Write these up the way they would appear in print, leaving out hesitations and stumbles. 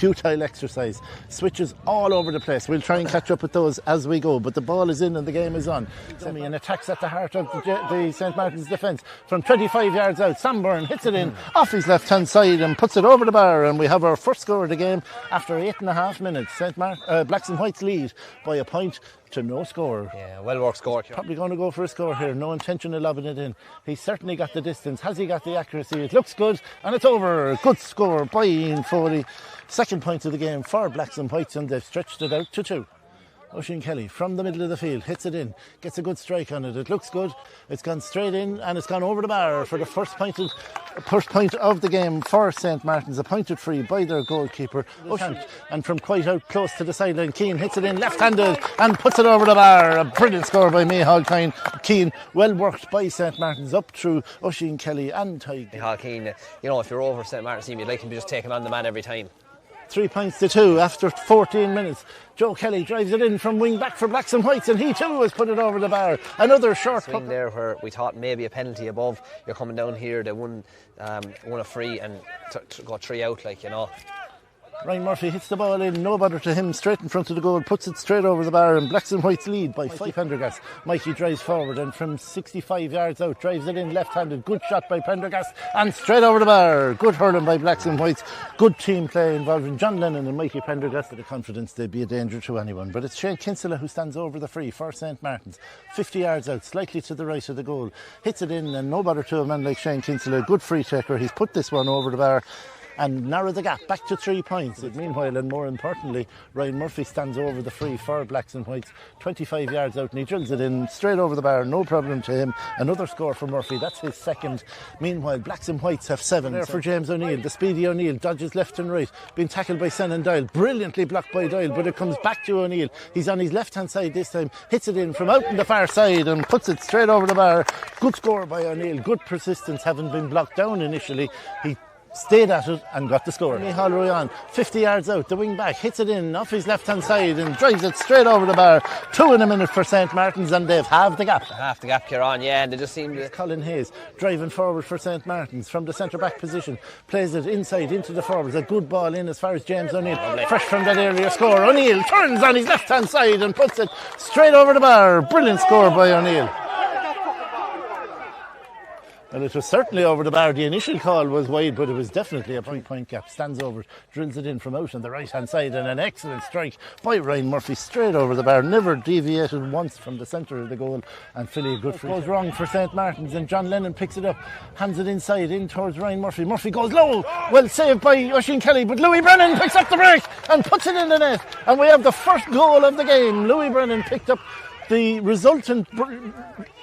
futile exercise. Switches all over the place. We'll try and catch up with those as we go, but the ball is in and the game is on. And attacks at the heart of the St. Martin's defence from 25 yards out. Samburn hits it in off his left hand side and puts it over the bar, and we have our first score of the game after 8.5 minutes. Blacks and Whites lead by a point to no score. Yeah, well worked score. Probably going to go for a score here. No intention of lobbing it in. He's certainly got the distance. Has he got the accuracy? It looks good, and it's over. Good score by Ian Foley. Second point of the game for Blacks and Whites, and they've stretched it out to 2. Oisin Kelly from the middle of the field hits it in, gets a good strike on it. It looks good. It's gone straight in and it's gone over the bar for the first point of the game for St. Martin's. A pointed free by their goalkeeper Oisin, and from quite out close to the sideline, Keane hits it in left-handed and puts it over the bar. A brilliant score by Micheál Keane. Well worked by St. Martin's up through Oisin Kelly and Tyke. Micheál Keane, if you're over St. Martin's team, you'd like him to just taking on the man every time. 3 points to 2 after 14 minutes. Joe Kelly drives it in from wing back for Blacks and Whites, and he too has put it over the bar. Another short swing there where we thought maybe a penalty above. You're coming down here, they won a free and got 3 out, Ryan Murphy hits the ball in, no bother to him, straight in front of the goal, puts it straight over the bar, and Blacks and Whites lead by 5. Pendergast. Mikey drives forward and from 65 yards out drives it in left-handed. Good shot by Pendergast and straight over the bar. Good hurling by Blacks and Whites. Good team play involving John Lennon and Mikey Pendergast. With the confidence they'd be a danger to anyone. But it's Shane Kinsella who stands over the free for St. Martin's. 50 yards out, slightly to the right of the goal. Hits it in, and no bother to a man like Shane Kinsella. Good free taker. He's put this one over the bar and narrow the gap back to 3 points. Meanwhile, and more importantly, Ryan Murphy stands over the free for Blacks and Whites, 25 yards out, and he drills it in straight over the bar, no problem to him. Another score for Murphy, that's his second. Meanwhile, Blacks and Whites have 7. There for James O'Neill, the speedy O'Neill dodges left and right, being tackled by Senan Doyle, brilliantly blocked by Doyle, but it comes back to O'Neill. He's on his left hand side this time, hits it in from out on the far side and puts it straight over the bar. Good score by O'Neill, good persistence, having been blocked down initially. He stayed at it and got the score. Micheál Royan, 50 yards out, the wing back, hits it in off his left hand side and drives it straight over the bar. 2 in a minute for St. Martin's, and they've halved the gap. Half the gap, Kieran, yeah, and they just seem to... Colin Hayes driving forward for St. Martin's from the centre back position, plays it inside into the forwards. A good ball in as far as James O'Neill, fresh from that earlier score. O'Neill turns on his left hand side and puts it straight over the bar. Brilliant score by O'Neill. And it was certainly over the bar. The initial call was wide, but it was definitely a 3-point gap. Stands over, drills it in from out on the right hand side, and an excellent strike by Ryan Murphy straight over the bar. Never deviated once from the centre of the goal, and Philly a good free. Goes wrong for St. Martin's, and John Lennon picks it up, hands it inside in towards Ryan Murphy. Murphy goes low, well saved by Oisin Kelly, but Louis Brennan picks up the break and puts it in the net, and we have the first goal of the game. Louis Brennan picked up the resultant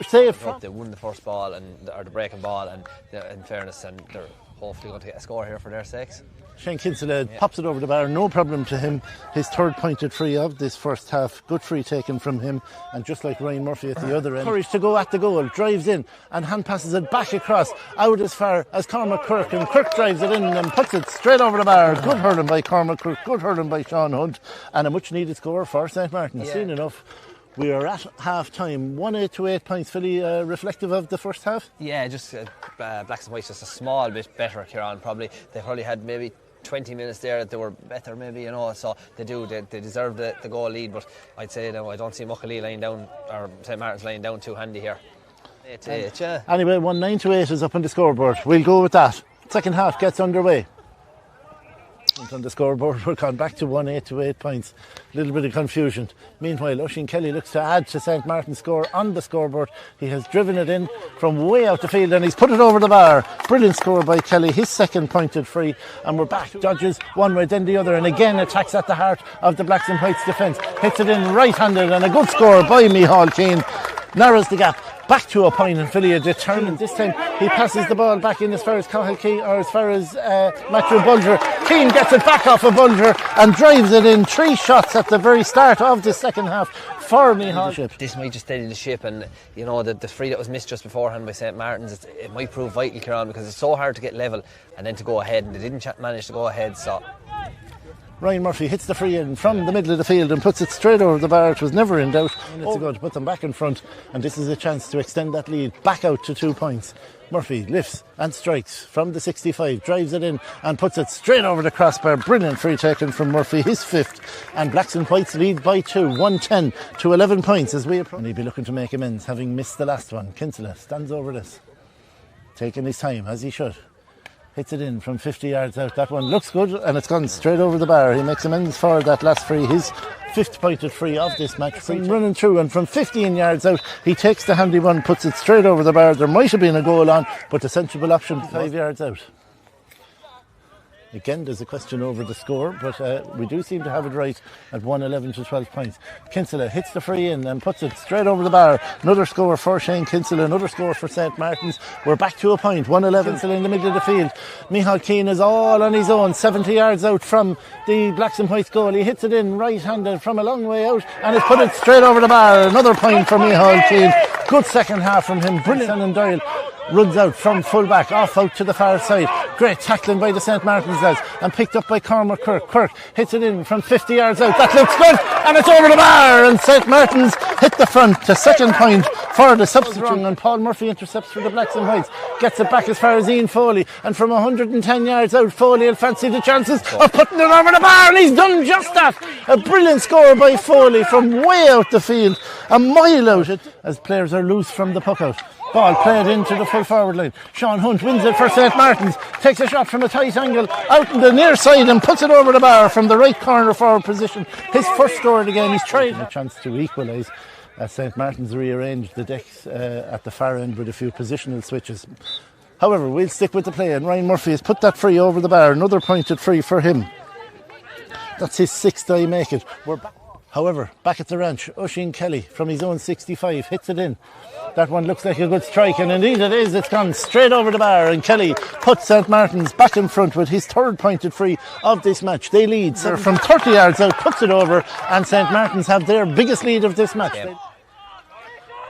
save. They won the first ball or the breaking ball, and in fairness, and they're hopefully going to get a score here for their sakes. Shane Kinsella pops it over the bar, no problem to him. His third pointed free of this first half. Good free taken from him, and just like Ryan Murphy at the other end, courage to go at the goal, drives in and hand passes it back across, out as far as Cormac Kirk, and Kirk drives it in and puts it straight over the bar. Good hurling by Cormac Kirk, good hurling by Sean Hunt, and a much needed score for St. Martin's. Soon enough, we are at half time, 1-8 to 8 points. Philly, reflective of the first half? Yeah, just Blacks and Whites just a small bit better, Kieran, probably. They probably had maybe 20 minutes there that they were better, maybe, so they deserve the goal lead, but I'd say I don't see Muckalee laying down, or St. Martin's laying down too handy here. 8-8, yeah. Anyway, 1-9 to 8 is up on the scoreboard. We'll go with that. Second half gets underway. On the scoreboard, we're gone back to 1-8 to 8 points. A little bit of confusion. Meanwhile, Oisin Kelly looks to add to St. Martin's score on the scoreboard. He has driven it in from way out the field and he's put it over the bar. Brilliant score by Kelly, his second pointed free. And we're back. Dodges one way, then the other, and again attacks at the heart of the Blacks and Whites defence. Hits it in right-handed, and a good score by Micheál Keane. Narrows the gap. Back to a point, and Philly are determined. This time he passes the ball back in as far as Cathal Keane, or as far as Matthew Bulger. Keane gets it back off of Bulger and drives it in. 3 shots at the very start of the second half for Micheál. This might just steady the ship, and the free that was missed just beforehand by St. Martin's, it might prove vital, Kieran, because it's so hard to get level and then to go ahead, and they didn't manage to go ahead. So Ryan Murphy hits the free in from the middle of the field and puts it straight over the bar. It was never in doubt. Minutes ago to put them back in front, and this is a chance to extend that lead back out to 2 points. Murphy lifts and strikes from the 65, drives it in and puts it straight over the crossbar. Brilliant free taken from Murphy, his 5th, and Blacks and Whites lead by 2, 110 to 11 points as we approach. And he'll be looking to make amends, having missed the last one. Kinsella stands over this, taking his time as he should. Hits it in from 50 yards out. That one looks good, and it's gone straight over the bar. He makes amends for that last free, his 5th pointed free of this match. Running through, and from 15 yards out, he takes the handy one, puts it straight over the bar. There might have been a goal on, but the sensible option 5 yards out. Again, there's a question over the score, but we do seem to have it right at 111 to 12 points. Kinsella hits the free in and puts it straight over the bar. Another score for Shane Kinsella, another score for St. Martin's. We're back to a point, 111. Kinsella in the middle of the field. Micheál Keane is all on his own, 70 yards out from the Blacks and Whites goal. He hits it in right-handed from a long way out and has put it straight over the bar. Another point for Micheál Keane. Good second half from him. Brilliant. And Doyle runs out from full-back, off out to the far side. Great tackling by the St. Martin's lads, and picked up by Cormac Kirk. Kirk hits it in from 50 yards out. That looks good, and it's over the bar, and St. Martin's hit the front to 2nd point for the substitute. And Paul Murphy intercepts for the Blacks and Whites, gets it back as far as Ian Foley, and from 110 yards out, Foley will fancy the chances of putting it over the bar, and he's done just that. A brilliant score by Foley from way out the field, a mile out, as players are loose from the puck out. Ball played into the full forward line. Sean Hunt wins it for St. Martin's, takes a shot from a tight angle out in the near side and puts it over the bar from the right corner forward position. His first score of the game. He's tried a chance to equalise as St. Martin's rearranged the decks at the far end with a few positional switches. However, we'll stick with the play, and Ryan Murphy has put that free over the bar. Another pointed free for him. That's his 6th I make it. We're back. However, back at the ranch, Oisin Kelly from his own 65 hits it in. That one looks like a good strike, and indeed it is. It's gone straight over the bar, and Kelly puts St. Martin's back in front with his 3rd pointed free of this match. They lead from 30 yards out, puts it over, and St. Martin's have their biggest lead of this match. Yep.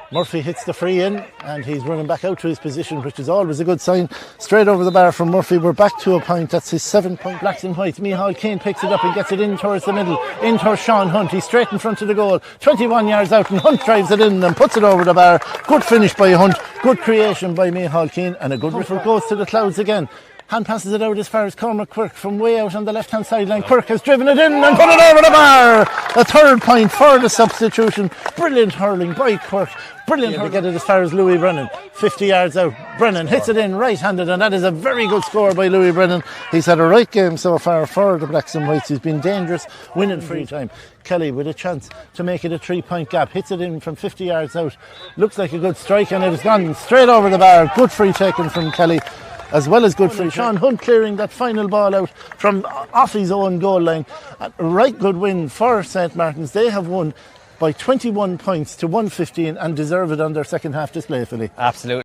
Murphy hits the free in, and he's running back out to his position, which is always a good sign. Straight over the bar from Murphy. We're back to a point. That's his 7th point. Blacks and Whites. Micheál Keane picks it up and gets it in towards the middle, in towards Sean Hunt. He's straight in front of the goal, 21 yards out, and Hunt drives it in and puts it over the bar. Good finish by Hunt, good creation by Micheál Keane, and a good rifle goes to the clouds again. Hand passes it out as far as Cormac Quirk from way out on the left-hand sideline. Quirk has driven it in and put it over the bar. A 3rd point for the substitution. Brilliant hurling by Quirk. Brilliant to get it as far as Louis Brennan. 50 yards out. Brennan hits it in right-handed, and that is a very good score by Louis Brennan. He's had a right game so far for the Blacks and Whites. He's been dangerous, winning free time. Kelly with a chance to make it a 3-point gap. Hits it in from 50 yards out. Looks like a good strike, and it has gone straight over the bar. Good free taken from Kelly, as well as good free. Sean Hunt clearing that final ball out from off his own goal line. A right good win for St. Martin's. They have won by 21 points to 115 and deserve it on their second half display, Philly. Absolutely.